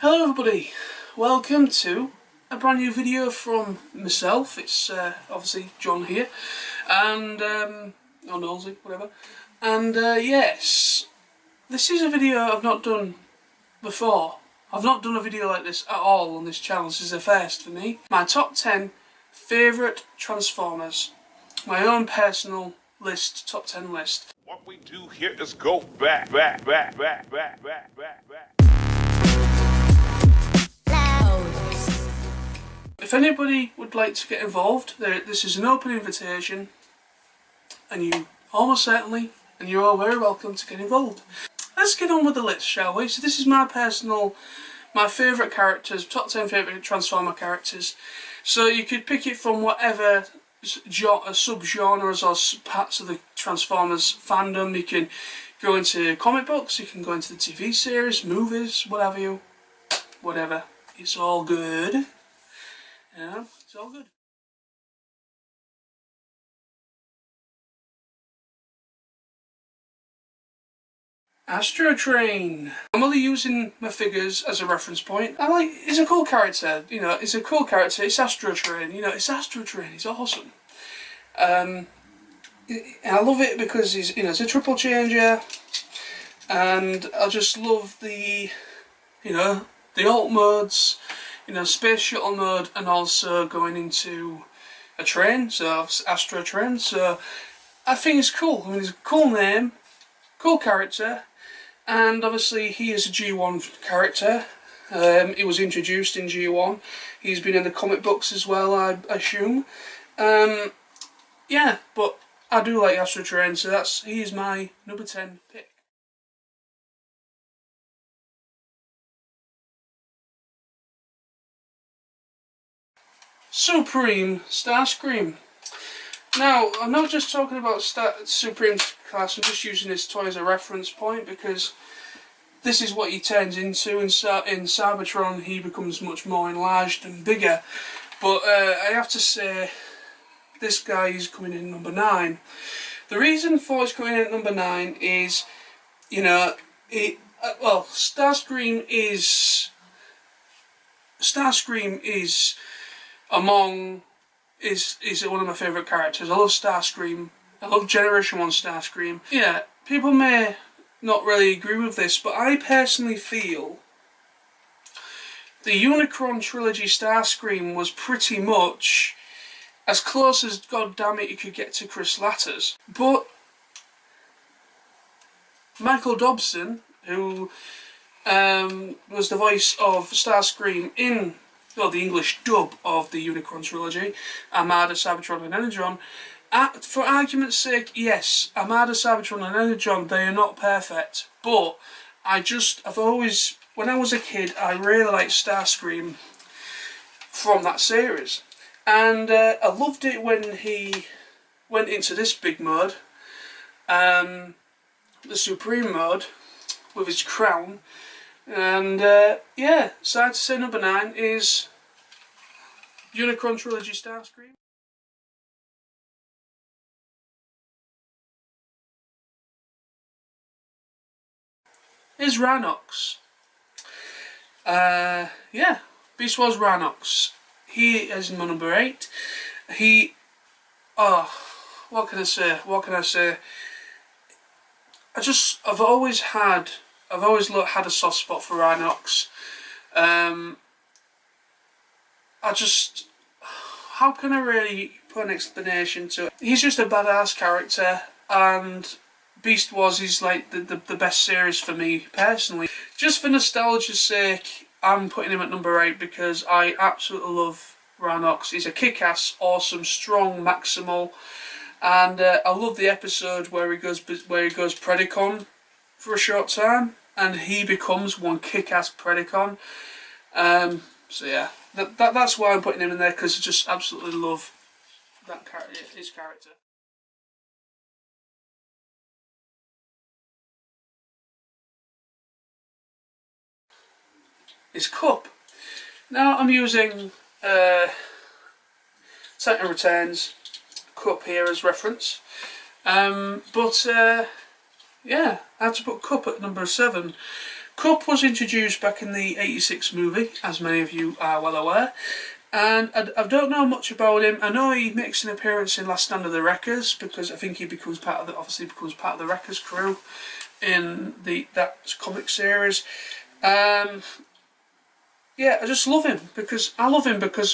Hello everybody, welcome to a brand new video from myself. It's obviously John here, and or Knowlsy, whatever. And yes, this is a video I've not done before. I've not done a video like this at all on this channel. This is a first for me. My top 10 favourite Transformers. My own personal list, top 10 list. What we do here is go back. If anybody would like to get involved, this is an open invitation, and you almost certainly, and you're all very welcome to get involved. Let's get on with the list, shall we? So this is my favourite characters, top 10 favourite Transformer characters. So you could pick it from whatever sub-genres or parts of the Transformers fandom. You can go into comic books, you can go into the TV series, movies, whatever. It's all good. Yeah, it's all good. Astro Train. I'm only using my figures as a reference point. It's a cool character, it's a cool character. It's Astro Train, it's Astro Train, he's awesome. And I love it because he's, it's a triple changer, and I just love the alt modes, space shuttle mode, and also going into a train, so Astro Train. So I think it's cool. I mean, it's a cool name, cool character, and obviously he is a G1 character. He was introduced in G1. He's been in the comic books as well, I assume. Yeah, but I do like Astro Train, so he is my number 10 pick. Supreme Starscream. Now, I'm not just talking about Supreme class, I'm just using this toy as a reference point because this is what he turns into. In Cybertron, he becomes much more enlarged and bigger. But I have to say, this guy is coming in number 9. The reason for his coming in at number 9 is, Starscream is one of my favourite characters. I love Starscream. I love Generation 1 Starscream. Yeah, people may not really agree with this, but I personally feel the Unicron trilogy Starscream was pretty much as close as goddammit you could get to Chris Latters. But Michael Dobson, who was the voice of Starscream in the English dub of the Unicron trilogy, Armada, Cybertron and Energon. For argument's sake, yes, Armada, Cybertron and Energon, they are not perfect, but when I was a kid, I really liked Starscream from that series. And I loved it when he went into this big mode, the Supreme mode, with his crown. And yeah, so I'd say number 9 is Unicron trilogy Starscream. Is Rhinox. Yeah, Beast Wars Rhinox. He is my number 8. What can I say? I've always had a soft spot for Rhinox. How can I really put an explanation to it? He's just a badass character, and Beast Wars is like the best series for me personally. Just for nostalgia's sake, I'm putting him at number 8 because I absolutely love Rhinox. He's a kick-ass, awesome, strong Maximal, and I love the episode where he goes Predacon for a short time, and he becomes one kick-ass Predacon. So yeah, that's why I'm putting him in there, because I just absolutely love that character, his character. Is Coupe. Now I'm using Titan Returns Coupe here as reference, yeah, I had to put Coupe at number 7 Coupe was introduced back in the '86 movie, as many of you are well aware, and I don't know much about him. I know he makes an appearance in Last Stand of the Wreckers, because I think he becomes part of the Wreckers crew in that comic series. Yeah, I just love him because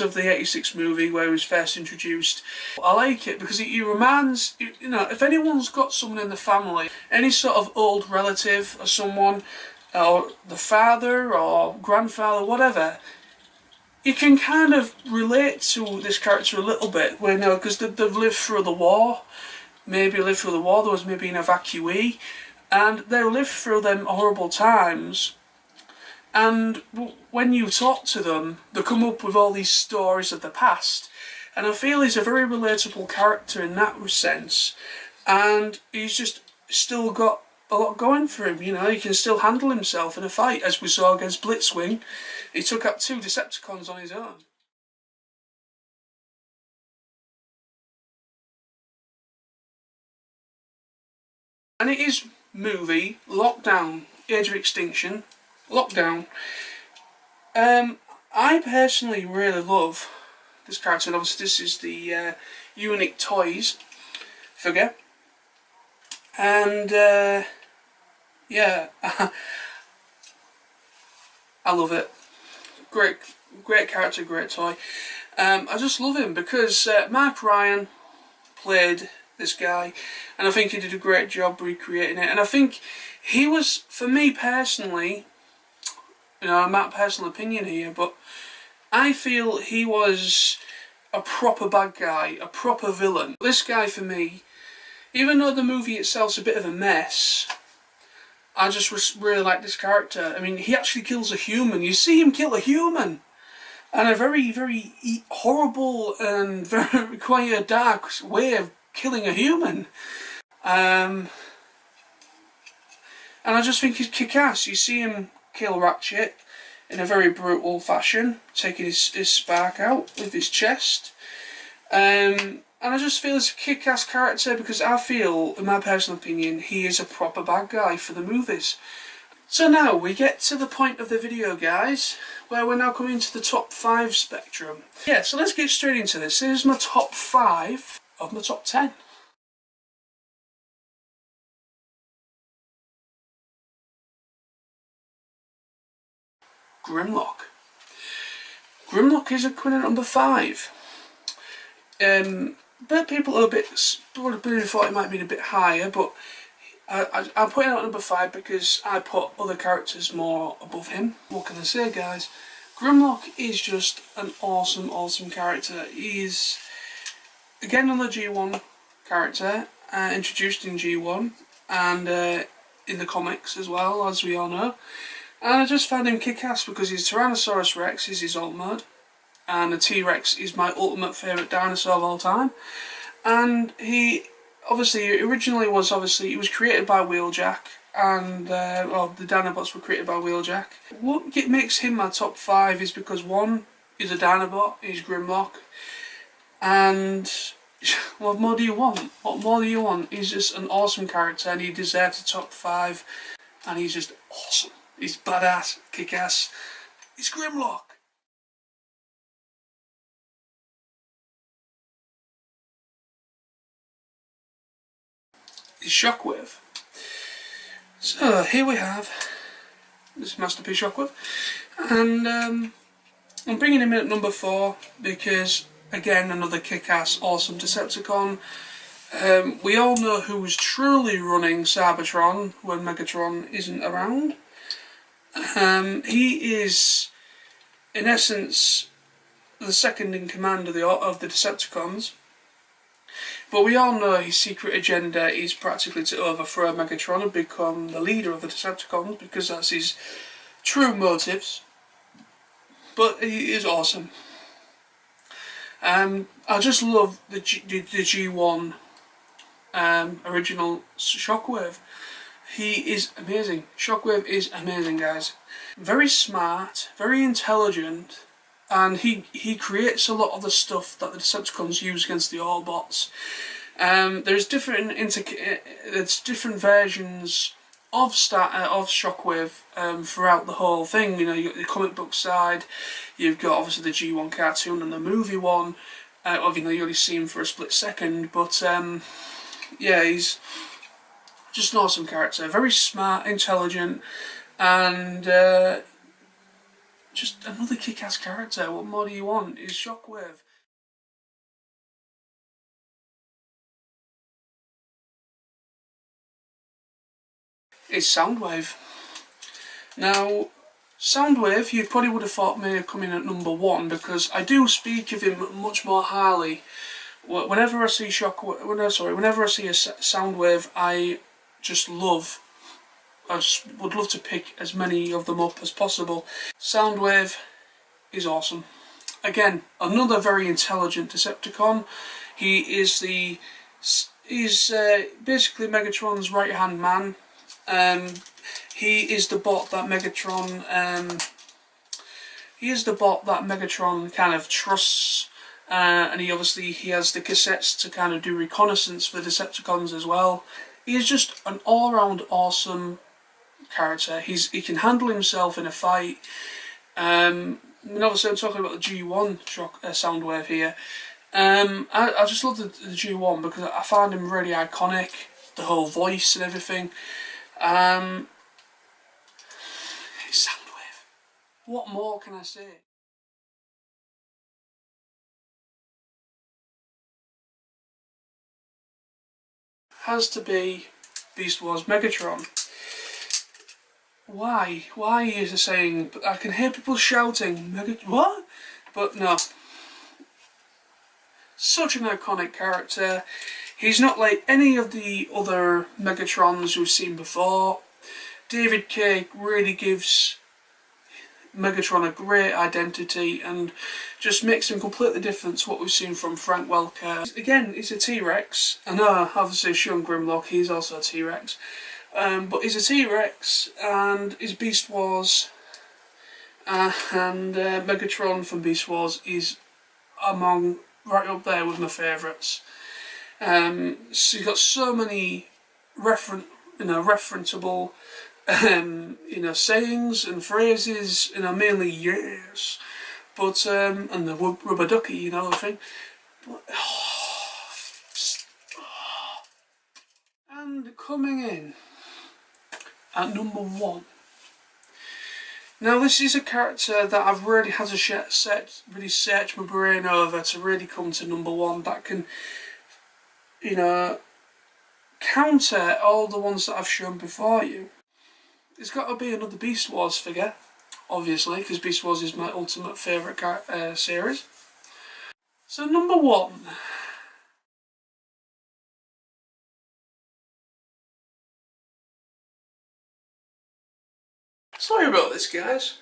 of the '86 movie where he was first introduced. I like it because he reminds, you know, if anyone's got someone in the family, any sort of old relative or someone, or the father or grandfather, whatever, you can kind of relate to this character a little bit, you know, because they've lived through the war. Maybe lived through the war. There was maybe an evacuee, and they lived through them horrible times. And when you talk to them, they come up with all these stories of the past. And I feel he's a very relatable character in that sense. And he's just still got a lot going for him, you know. He can still handle himself in a fight, as we saw against Blitzwing. He took out 2 Decepticons on his own. And it is movie, Lockdown, Age of Extinction. Lockdown. I personally really love this character, and obviously this is the Unique Toys figure, and yeah, I love it. Great character, great toy. I just love him because Mark Ryan played this guy, and I think he did a great job recreating it. And I think he was, for me personally, you know, my personal opinion here, but I feel he was a proper bad guy, a proper villain. This guy, for me, even though the movie itself's a bit of a mess, I just really like this character. I mean, he actually kills a human. You see him kill a human, and a very, very horrible and very quite a dark way of killing a human. And I just think he's kick-ass. You see him kill Ratchet in a very brutal fashion, taking his spark out with his chest. And I just feel it's a kick-ass character because I feel, in my personal opinion, he is a proper bad guy for the movies. So now we get to the point of the video, guys, where we're now coming to the top 5 spectrum. Yeah, so let's get straight into this. Here's my top 5 of my top 10. Grimlock. Grimlock is a queen at number 5. But people are probably thought it might be a bit higher, but I'm putting it at number 5 because I put other characters more above him. What can I say, guys? Grimlock is just an awesome character. He's again another G1 character, introduced in G1 and in the comics as well, as we all know. And I just found him kick-ass because his Tyrannosaurus Rex is his alt mode, and the T-Rex is my ultimate favourite dinosaur of all time. And he originally was created by Wheeljack, and well, the Dinobots were created by Wheeljack. What makes him my top 5 is because one, he's a Dinobot, he's Grimlock, and what more do you want? What more do you want? He's just an awesome character, and he deserves a top 5, and he's just awesome. He's badass, kick-ass. He's Grimlock. He's Shockwave. So here we have this Masterpiece Shockwave, and I'm bringing him in at number 4 because, again, another kick-ass, awesome Decepticon. We all know who was truly running Cybertron when Megatron isn't around. He is, in essence, the second in command of the Decepticons. But we all know his secret agenda is practically to overthrow Megatron and become the leader of the Decepticons, because that's his true motives. But he is awesome. I just love the G1 original Shockwave. He is amazing. Shockwave is amazing, guys. Very smart, very intelligent, and he creates a lot of the stuff that the Decepticons use against the Autobots. There's different versions of Shockwave throughout the whole thing. You know, you've got the comic book side, you've got obviously the G1 cartoon and the movie one. Obviously, you only see him for a split second, but yeah, he's just an awesome character. Very smart, intelligent, and just another kick-ass character. What more do you want? Is Shockwave. Is Soundwave. Now, Soundwave, you probably would have thought may have come in at number 1, because I do speak of him much more highly. Whenever I see whenever I see a Soundwave, I just love. I just would love to pick as many of them up as possible. Soundwave is awesome. Again, another very intelligent Decepticon. He's basically Megatron's right-hand man. He is the bot that Megatron. He is the bot that Megatron kind of trusts, and he has the cassettes to kind of do reconnaissance for Decepticons as well. He is just an all-round awesome character. He can handle himself in a fight. And obviously I'm talking about the G1 Soundwave here. I just love the G1 because I find him really iconic. The whole voice and everything. It's Soundwave. What more can I say? Has to be Beast Wars Megatron. Why? Why is it saying? I can hear people shouting, what? But no. Such an iconic character. He's not like any of the other Megatrons we've seen before. David K really gives Megatron a great identity and just makes him completely different to what we've seen from Frank Welker. Again, he's a T-Rex. I know, obviously, Sean Grimlock, he's also a T-Rex. But he's a T-Rex, and his Beast Wars and Megatron from Beast Wars is right up there with my favourites. So you've got so many referenceable sayings and phrases, mainly yes, but and the rubber ducky, the thing. But, and coming in at number 1. Now this is a character that I've really had to really search my brain over to really come to number 1 that can, counter all the ones that I've shown before you. It's got to be another Beast Wars figure, obviously, because Beast Wars is my ultimate favourite series. So number 1. Sorry about this, guys,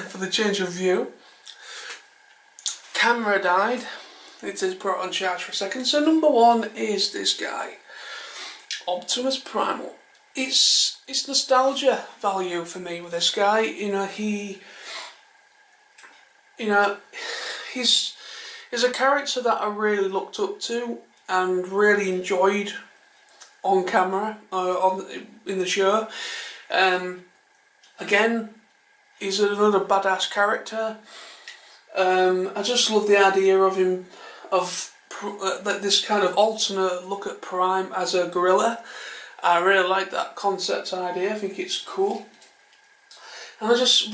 for the change of view. Camera died. It is put on charge for a second. So number 1 is this guy, Optimus Primal. It's nostalgia value for me with this guy. He's a character that I really looked up to and really enjoyed on camera, in the show. Again, he's another badass character. I just love the idea of him, this kind of alternate look at Prime as a gorilla. I really like that concept idea. I think it's cool. And I just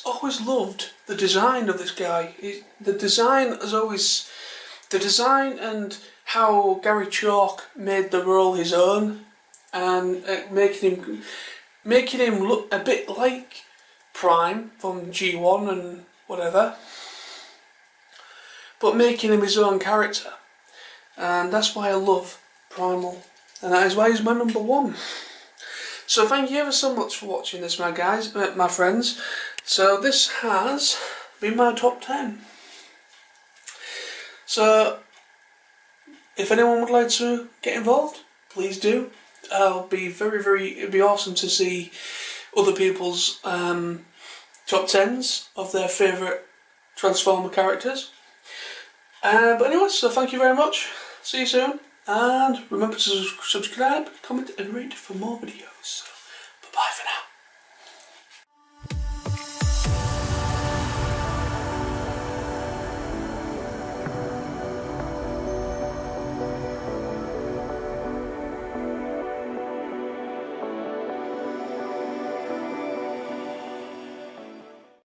always loved the design of this guy. The design and how Gary Chalk made the role his own, and making him look a bit like Prime from G1 and whatever, but making him his own character. And that's why I love Primal, and that is why he's my number 1. So thank you ever so much for watching this, my friends. So this has been my top 10. So if anyone would like to get involved, please do. It'd be awesome to see other people's top 10s of their favourite Transformer characters. But anyway, so thank you very much. See you soon. And remember to subscribe, comment and rate for more videos. Bye bye for now.